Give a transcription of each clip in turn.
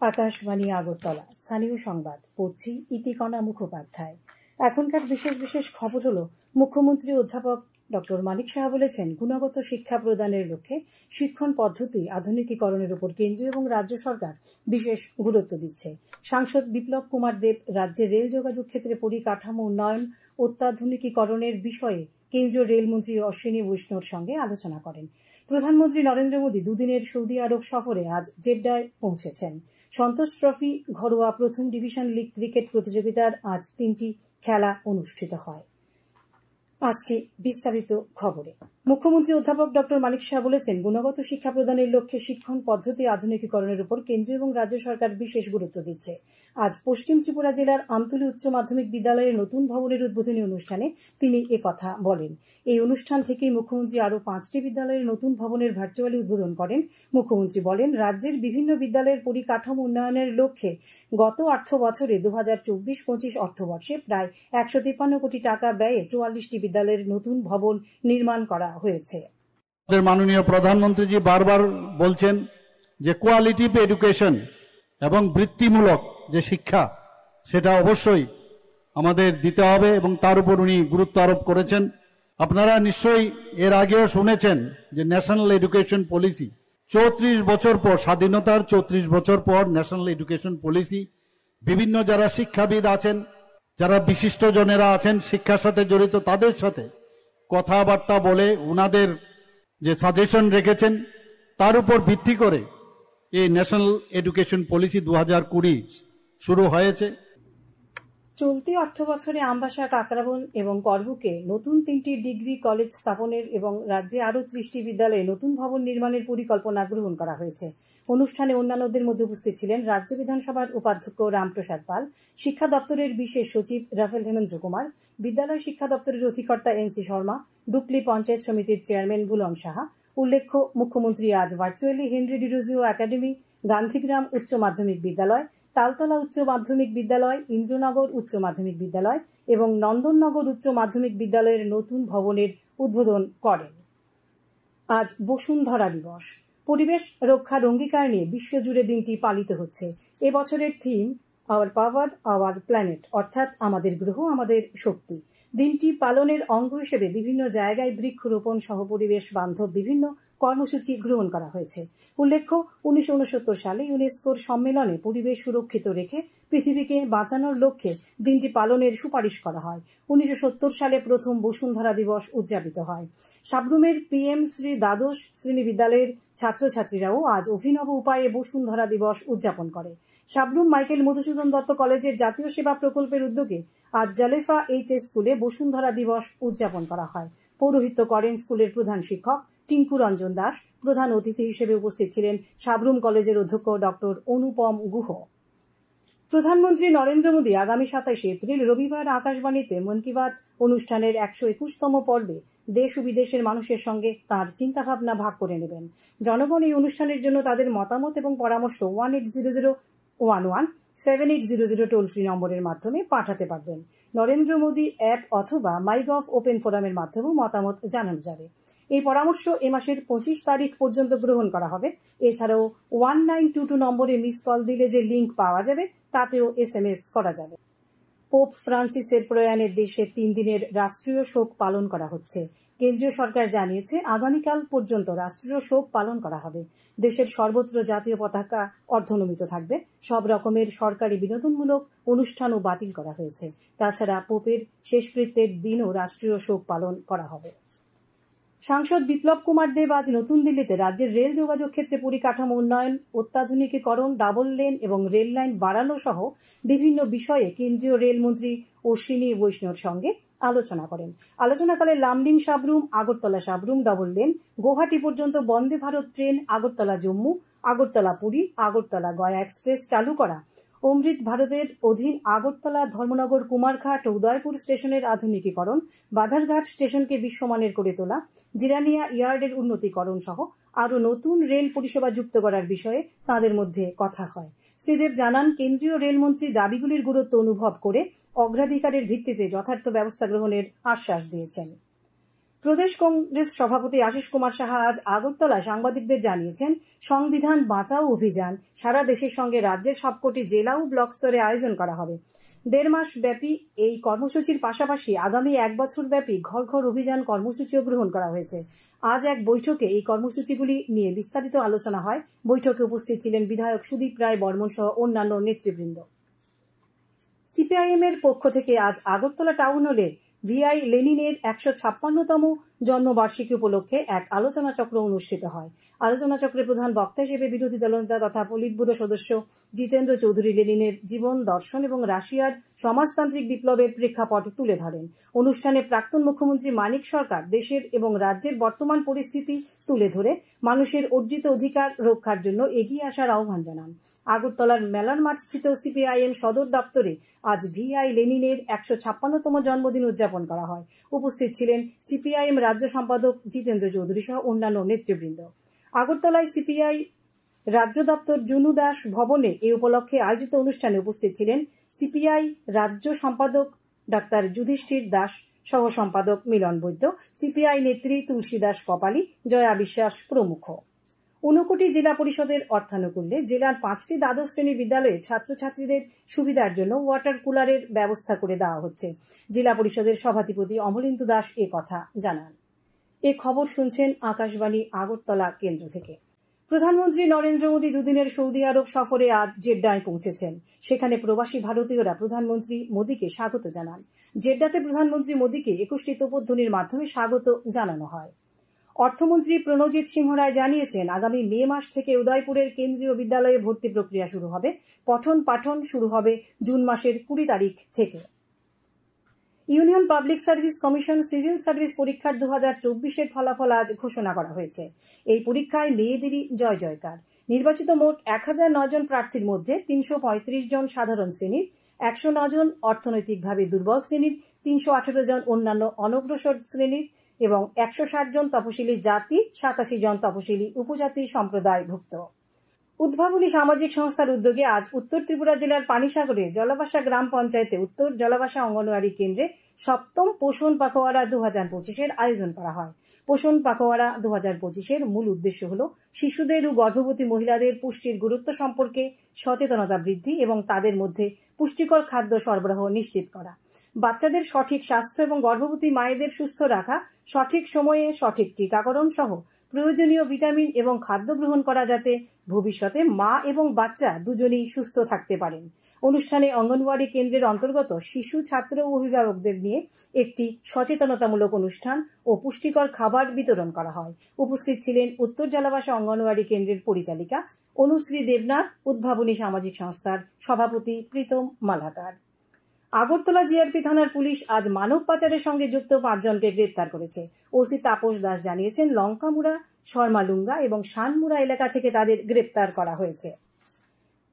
আকাশবাণী আগরতলা স্থানীয় সংবাদ পড়ছি ইতিকণা মুখোপাধ্যায়। এখনকার বিশেষ বিশেষ খবর হলো, মুখ্যমন্ত্রী অধ্যাপক ডক্টর মানিক সাহা বলেছেন, গুণগত শিক্ষা প্রদানের লক্ষ্যে শিক্ষণ পদ্ধতি আধুনিকীকরণের উপর কেন্দ্রীয় এবং রাজ্য সরকার বিশেষ গুরুত্ব দিচ্ছে। সাংসদ বিপ্লব কুমার দেব রাজ্যের রেল যোগাযোগ ক্ষেত্রে পরিকাঠামো উন্নয়ন অত্যাধুনিকীকরণের বিষয়ে কেন্দ্রীয় রেলমন্ত্রী অশ্বিনী বৈষ্ণবর সঙ্গে আলোচনা করেন। প্রধানমন্ত্রী নরেন্দ্র মোদী দুদিনের সৌদি আরব সফরে আজ জেদ্দায় পৌঁছেছেন। সন্তোষ ট্রফি ঘরোয়া প্রথম ডিভিশন লীগ ক্রিকেট প্রতিযোগিতার আজ 3টি খেলা অনুষ্ঠিত হয়। আসছে বিস্তারিত খবরে। মুখ্যমন্ত্রী অধ্যাপক ডক্টর মানিক সাহা বলেছেন, গুণগত শিক্ষা প্রদানের লক্ষ্যে শিক্ষণ পদ্ধতি আধুনিকীকরণের উপর কেন্দ্রীয় এবং রাজ্য সরকার বিশেষ গুরুত্ব দিচ্ছে। আজ পশ্চিম ত্রিপুরা জেলার আমতলী উচ্চ মাধ্যমিক বিদ্যালয়ের নতুন ভবনের উদ্বোধনী অনুষ্ঠানে তিনি একথা বলেন। এই অনুষ্ঠান থেকেই মুখ্যমন্ত্রী আরও 5টি বিদ্যালয়ের নতুন ভবনের ভার্চুয়ালি উদ্বোধন করেন। মুখ্যমন্ত্রী বলেন, রাজ্যের বিভিন্ন বিদ্যালয়ের পরিকাঠামো উন্নয়নের লক্ষ্যে গত অর্থ বছরে 2024-25 অর্থবর্ষে প্রায় 153 কোটি টাকা ব্যয়ে 44টি বিদ্যালয়ের নতুন ভবন নির্মাণ করা হয়েছে। মাননীয় প্রধানমন্ত্রীজি বারবার বলছেন যে কোয়ালিটিভ এডুকেশন এবং বৃত্তিমূলক যে শিক্ষা সেটা অবশ্যই আমাদের দিতে হবে এবং তার উপর উনি গুরুত্ব আরোপ করেছেন। আপনারা নিশ্চয়ই এর আগেও শুনেছেন যে ন্যাশনাল এডুকেশন পলিসি 34 বছর পর, স্বাধীনতার 34 বছর পর ন্যাশনাল এডুকেশন পলিসি বিভিন্ন যারা শিক্ষাবিদ আছেন, যারা বিশিষ্ট জনেরা আছেন শিক্ষার সাথে জড়িত, তাদের সাথে কথাবার্তা বলে উনাদের যে সাজেশন রেখেছেন তার উপর ভিত্তি করে এই ন্যাশনাল এডুকেশন পলিসি 2020 শুরু হয়েছে। চলতি অর্থ বছরে আমবাসা, কাকরাবন এবং করবুকে নতুন 3টি ডিগ্রি কলেজ স্থাপনের এবং রাজ্যে আরও 30টি বিদ্যালয়ে নতুন ভবন নির্মাণের পরিকল্পনা গ্রহণ করা হয়েছে। অনুষ্ঠানে অন্যান্যদের মধ্যে উপস্থিত ছিলেন রাজ্য বিধানসভার উপাধ্যক্ষ রামপ্রসাদ পাল, শিক্ষা দপ্তরের বিশেষ সচিব রাফেল হেমেন্দ্র কুমার, বিদ্যালয় শিক্ষা দপ্তরের অধিকর্তা NC শর্মা, ডুকলি পঞ্চায়েত সমিতির চেয়ারম্যান বুলন সাহা। উল্লেখ্য, মুখ্যমন্ত্রী আজ virtually Henry Derozio academy, Gandhigram উচ্চ মাধ্যমিক বিদ্যালয়, তালতলা উচ্চ মাধ্যমিক বিদ্যালয়, ইন্দ্রনগর উচ্চ মাধ্যমিক বিদ্যালয় এবং নন্দননগর উচ্চ মাধ্যমিক বিদ্যালয়ের নতুন ভবনের উদ্বোধন করেন। আজ বসুন্ধরা দিবস। পরিবেশ রক্ষার অঙ্গীকার নিয়ে বিশ্বজুড়ে দিনটি পালিত হচ্ছে। এবছরের theme our power our planet, অর্থাৎ আমাদের গ্রহ আমাদের শক্তি। দিনটি পালনের অঙ্গ হিসেবে বিভিন্ন জায়গায় বৃক্ষরোপণ সহ পরিবেশ বান্ধব বিভিন্ন কর্মসূচি গ্রহণ করা হয়েছে। উল্লেখ্য, 1969 সালে ইউনেস্কোর সম্মেলনে পরিবেশ সুরক্ষিত রেখে পৃথিবীকে বাঁচানোর লক্ষ্যে দিনটি পালনের সুপারিশ করা হয়। 1970 সালে প্রথম বসুন্ধরা দিবস উদযাপিত হয়। সাবরুমের PM শ্রী দ্বাদশ শ্রেণী বিদ্যালয়ের ছাত্রছাত্রীরাও আজ অভিনব উপায়ে বসুন্ধরা দিবস উদযাপন করে। সাবরুম মাইকেল মধুসূদন দত্ত কলেজের জাতীয় সেবা প্রকল্পের উদ্যোগে আজ জালেফা HS স্কুলে বসুন্ধরা দিবস উদযাপন করা হয়। পৌরোহিত্য করেন স্কুলের প্রধান শিক্ষক টিঙ্কু রঞ্জন দাস। প্রধান অতিথি হিসেবে উপস্থিত ছিলেন সাবরুম কলেজের অধ্যক্ষ ডক্টর অনুপম গুহ। প্রধানমন্ত্রী নরেন্দ্র মোদী আগামী 27 এপ্রিল রবিবার আকাশবাণীতে মন কি বাত অনুষ্ঠানের 121তম পর্বে দেশ ও বিদেশের মানুষের সঙ্গে তাঁর চিন্তাভাবনা ভাগ করে নেবেন। জনগণ এই অনুষ্ঠানের জন্য তাদের মতামত এবং পরামর্শ 1800117800 টোল ফ্রি নম্বরের মাধ্যমে পাঠাতে পারবেন। নরেন্দ্র মোদী অ্যাপ অথবা মাইগভ ওপেন ফোরামের মাধ্যমেও মতামত জানানো যাবে। এই পরামর্শ এ মাসের 25 তারিখ পর্যন্ত গ্রহণ করা হবে। এছাড়াও 1922 নম্বরে মিস কল দিলে যে লিঙ্ক পাওয়া যাবে তাতেও SMS করা যাবে। পোপ ফ্রান্সিসের প্রয়াণে দেশে 3 দিনের রাষ্ট্রীয় শোক পালন করা হচ্ছে। কেন্দ্রীয় সরকার জানিয়েছে, আগামীকাল পর্যন্ত রাষ্ট্রীয় শোক পালন করা হবে। দেশের সর্বত্র জাতীয় পতাকা অর্ধনমিত থাকবে। সব রকমের সরকারি বিনোদনমূলক অনুষ্ঠানও বাতিল করা হয়েছে। তাছাড়া পোপের শেষকৃত্যের দিনও রাষ্ট্রীয় শোক পালন করা হবে। সাংসদ বিপ্লব কুমার দেব আজ নতুন দিল্লিতে রাজ্যের রেল যোগাযোগ ক্ষেত্রে পরিকাঠামো উন্নয়ন অত্যাধুনিকীকরণ, ডাবল লেন এবং রেল লাইন বাড়ানো সহ বিভিন্ন বিষয়ে কেন্দ্রীয় রেলমন্ত্রী অশ্বিনী বৈষ্ণবর সঙ্গে আলোচনা করেন। আলোচনাকালে লামডিং সাবরুম, আগরতলা সাবরুম ডাবল লেন, গুয়াহাটি পর্যন্ত বন্দে ভারত ট্রেন, আগরতলা জম্মু, আগরতলা পুরী, আগরতলা গয়া এক্সপ্রেস চালু করা, অমৃত ভারতের অধীন আগরতলা ধর্মনগর কুমারঘাট ও উদয়পুর স্টেশনের আধুনিকীকরণ, বাধারঘাট স্টেশনকে বিশ্বমানের করে তোলা, জিরানিয়া ইয়ার্ডের উন্নতিকরণ সহ আরও নতুন রেল পরিষেবা যুক্ত করার বিষয়ে তাঁদের মধ্যে কথা হয়। শ্রীদেব জানান, কেন্দ্রীয় রেলমন্ত্রী দাবিগুলির গুরুত্ব অনুভব করে অগ্রাধিকারের ভিত্তিতে যথার্থ ব্যবস্থা গ্রহণের আশ্বাস দিয়েছেন। প্রদেশ কংগ্রেস সভাপতি আশিস কুমার সাহা আজ আগরতলায় সাংবাদিকদের জানিয়েছেন, সংবিধান বাঁচাও অভিযান সারা দেশের সঙ্গে রাজ্যের সবকটি জেলা ও ব্লক স্তরে আয়োজন করা হবে। 1.5 মাস ব্যাপী এই কর্মসূচির পাশাপাশি আগামী 1 বছর ব্যাপী ঘর ঘর অভিযান কর্মসূচিও গ্রহণ করা হয়েছে। আজ এক বৈঠকে এই কর্মসূচিগুলি নিয়ে বিস্তারিত আলোচনা হয়। বৈঠকে উপস্থিত ছিলেন বিধায়ক সুদীপ রায় বর্মন সহ অন্যান্য নেতৃবৃন্দ। সিপিআইএম এর পক্ষ থেকে আজ আগরতলা টাউন হলে ভিআই লেনিনের 156তম জন্মবার্ষিকী উপলক্ষে এক আলোচনা চক্র অনুষ্ঠিত হয়। আলোচনা চক্রের প্রধান বক্তা হিসেবে বিরোধী দলনেতা তথা পলিট ব্যুরো সদস্য জিতেন্দ্র চৌধুরী লেনিনের জীবন দর্শন এবং রাশিয়ার সমাজতান্ত্রিক বিপ্লবের প্রেক্ষাপট তুলে ধরেন। অনুষ্ঠানে প্রাক্তন মুখ্যমন্ত্রী মানিক সরকার দেশের এবং রাজ্যের বর্তমান পরিস্থিতি তুলে ধরে মানুষের অর্জিত অধিকার রক্ষার জন্য এগিয়ে আসার আহ্বান জানান। আগরতলার মেলার মাঠ স্থিত সিপিআইএম সদর দপ্তরে আজ ভিআই লেনিনের 156তম জন্মদিন উদযাপন করা হয়। উপস্থিত ছিলেন সিপিআইএম রাজ্য সম্পাদক জিতেন্দ্র চৌধুরী সহ অন্যান্য নেতৃবৃন্দ। আগরতলায় সিপিআই রাজ্য দপ্তর জুনু দাস ভবনে এই উপলক্ষে আয়োজিত অনুষ্ঠানে উপস্থিত ছিলেন সিপিআই রাজ্য সম্পাদক ডাক্তার যুধিষ্ঠির দাস, সহ সম্পাদক মিলন বৈদ্য, সিপিআই নেত্রী তুলসী দাস কপালী, জয়া বিশ্বাস প্রমুখ। ঊনকোটি জেলা পরিষদের অর্থানুকূল্যে জেলার 5টি দ্বাদশ শ্রেণীর বিদ্যালয়ে ছাত্রছাত্রীদের সুবিধার জন্য ওয়াটার কুলারের ব্যবস্থা করে দেওয়া হচ্ছে। জেলা পরিষদের সভাধিপতি অমলেন্দু দাস এ কথা জানান। এ খবর শুনছেন আকাশবাণী আগরতলা কেন্দ্র থেকে। প্রধানমন্ত্রী নরেন্দ্র মোদী দুদিনের সৌদি আরব সফরে আজ জেড্ডায় পৌঁছেছেন। সেখানে প্রবাসী ভারতীয়রা প্রধানমন্ত্রী মোদীকে স্বাগত জানান। জেড্ডাতে প্রধানমন্ত্রী মোদীকে 21টি তোপধ্বনির মাধ্যমে স্বাগত জানানো হয়। অর্থমন্ত্রী প্রণজিৎ সিংহ রায় জানিয়েছেন, আগামী মে মাস থেকে উদয়পুরের কেন্দ্রীয় বিদ্যালয়ে ভর্তি প্রক্রিয়া শুরু হবে। পঠন পাঠন শুরু হবে জুন মাসের 20 তারিখ থেকে। Union public service commission civil service পরীক্ষার 2024-এর ফলাফল আজ ঘোষণা করা হয়েছে। এই পরীক্ষায় মেয়েদেরই জয় জয়কার। নির্বাচিত মোট 1009 জন প্রার্থীর মধ্যে 335 জন সাধারণ শ্রেণীর, 109 জন অর্থনৈতিকভাবে দুর্বল শ্রেণীর, 318 জন অন্যান্য অনগ্রসর শ্রেণীর এবং 160 জন তপশিলি জাতি, 87 জন তপশিলি উপজাতি সম্প্রদায়ভুক্ত। উদ্ভাবনী সামাজিক সংস্থার উদ্যোগে আজ উত্তর ত্রিপুরা জেলার পানিসাগরে জলাবাসা গ্রাম পঞ্চায়েতে উত্তর জলাবাসা অঙ্গনওয়াড়ি কেন্দ্রে 7ম পোষণ পাখোয়ারা 2025-এর আয়োজন করা হয়। পোষণ পাখোয়ারা 2025-এর মূল উদ্দেশ্য হল শিশুদের ও গর্ভবতী মহিলাদের পুষ্টির গুরুত্ব সম্পর্কে সচেতনতা বৃদ্ধি এবং তাদের মধ্যে পুষ্টিকর খাদ্য সরবরাহ নিশ্চিত করা, বাচ্চাদের সঠিক স্বাস্থ্য এবং গর্ভবতী মায়েদের সুস্থ রাখা, সঠিক সময়ে সঠিক টিকাকরণ সহ প্রয়োজনীয় ভিটামিন এবং খাদ্য গ্রহণ করা, যাতে ভবিষ্যতে মা এবং বাচ্চা দুজনেই সুস্থ থাকতে পারেন। অনুষ্ঠানে অঙ্গনওয়াড়ি কেন্দ্রের অন্তর্গত শিশু, ছাত্র ও অভিভাবকদের নিয়ে একটি সচেতনতামূলক অনুষ্ঠান ও পুষ্টিকর খাবার বিতরণ করা হয়। উপস্থিত ছিলেন উত্তর জলাবাসা অঙ্গনওয়াড়ি কেন্দ্রের পরিচালিকা অনুশ্রী দেবনাথ, উদ্ভাবনী সামাজিক সংস্থার সভাপতি প্রীতম মালাকার। আগরতলা জিআরপি থানার পুলিশ আজ মানব পাচারের সঙ্গে যুক্ত 5 জনকে গ্রেপ্তার করেছে। ওসি তাপস দাস জানিয়েছেন, লঙ্কামুড়া, শর্মালুঙ্গা এবং শানমুড়া এলাকা থেকে তাদের গ্রেপ্তার করা হয়েছে।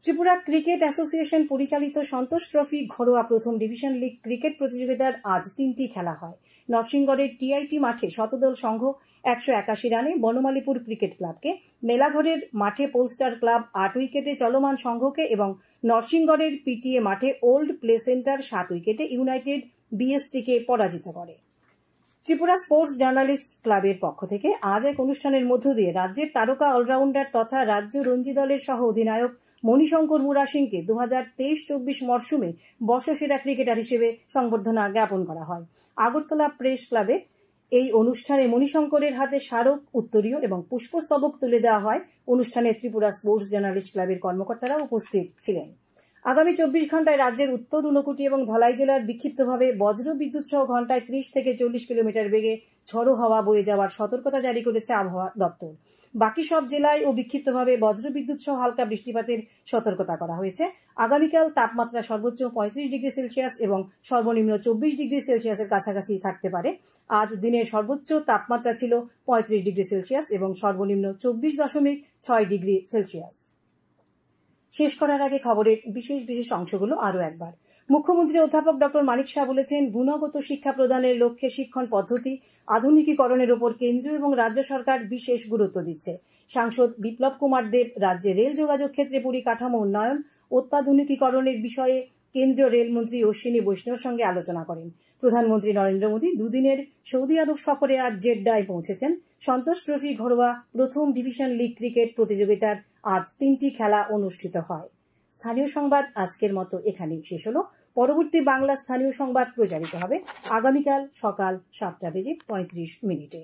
ত্রিপুরা ক্রিকেট অ্যাসোসিয়েশন পরিচালিত সন্তোষ ট্রফি ঘরোয়া প্রথম ডিভিশন লিগ ক্রিকেট প্রতিযোগিতার আজ 3টি খেলা হয়। নরসিংগড়ের টিআইটি মাঠে শতদল সংঘ 181 রানে বনমালীপুর ক্রিকেট ক্লাবকে, মেলাঘরের মাঠে পোলস্টার ক্লাব 8 উইকেটে চলমান সংঘকে এবং নরসিংগড়ের পিটিএ মাঠে ওল্ড প্লে সেন্টার 7 উইকেটে ইউনাইটেড বিএসটিকে পরাজিত করে। ত্রিপুরা স্পোর্টস জার্নালিস্ট ক্লাবের পক্ষ থেকে আজ এক অনুষ্ঠানের মধ্য দিয়ে রাজ্যের তারকা অলরাউন্ডার তথা রাজ্য রঞ্জি দলের সহ অধিনায়ক মণিশঙ্কর মুরা সিংকে 2023-24 মরশুমে বর্ষসেরা ক্রিকেটার হিসেবে সংবর্ধনা জ্ঞাপন করা হয়। আগরতলা প্রেস ক্লাবে এই অনুষ্ঠানে মণিশঙ্করের হাতে স্মারক, উত্তরীয় এবং পুষ্পস্তবক তুলে দেওয়া হয়। অনুষ্ঠানে ত্রিপুরা স্পোর্টস জার্নালিস্ট ক্লাবের কর্মকর্তারা উপস্থিত ছিলেন। আগামী 24 ঘন্টায় রাজ্যের উত্তর, ঊনকোটি এবং ধলাই জেলার বিক্ষিপ্তভাবে বজ্র বিদ্যুৎ সহ ঘন্টায় 30 থেকে 40 কিলোমিটার বেগে ঝড়ো হাওয়া বয়ে যাওয়ার সতর্কতা জারি করেছে আবহাওয়া দপ্তর। বাকি সব জেলায় ও বিক্ষিপ্তভাবে বজ্র বিদ্যুৎ সহ হালকা বৃষ্টিপাতের সতর্কতা করা হয়েছে। আগামীকাল তাপমাত্রা সর্বোচ্চ 35 ডিগ্রি সেলসিয়াস এবং সর্বনিম্ন 24 ডিগ্রি সেলসিয়াসের কাছাকাছি থাকতে পারে। আজ দিনের সর্বোচ্চ তাপমাত্রা ছিল 35 ডিগ্রি সেলসিয়াস এবং সর্বনিম্ন 24.6 ডিগ্রি সেলসিয়াস। শেষ করার আগে খবরের বিশেষ অংশগুলো আরও একবার। মুখ্যমন্ত্রী অধ্যাপক ডক্টর মানিক শাহ বলেছেন, গুণগত শিক্ষা প্রদানের লক্ষ্যে শিক্ষণ পদ্ধতি আধুনিকীকরণের উপর কেন্দ্র এবং রাজ্য সরকার বিশেষ গুরুত্ব দিচ্ছে। সাংসদ বিপ্লব কুমার দেব রাজ্যে রেল যোগাযোগ ক্ষেত্রে পরিকাঠামো উন্নয়ন, অত্যাধুনিকীকরণের বিষয়ে কেন্দ্রীয় রেলমন্ত্রী অশ্বিনী বৈষ্ণবের সঙ্গে আলোচনা করেন। প্রধানমন্ত্রী নরেন্দ্র মোদী দুদিনের সৌদি আরব সফরে আজ জেড্ডায় পৌঁছেছেন। সন্তোষ ট্রফি ঘরোয়া প্রথম ডিভিশন লীগ ক্রিকেট প্রতিযোগিতার আজ 3টি খেলা অনুষ্ঠিত হয়। স্থানীয় সংবাদ আজকের মতো এখানেই শেষ হলো। পরবর্তী বাংলা স্থানীয় সংবাদ প্রচারিত হবে আগামীকাল সকাল 7:35 মিনিটে।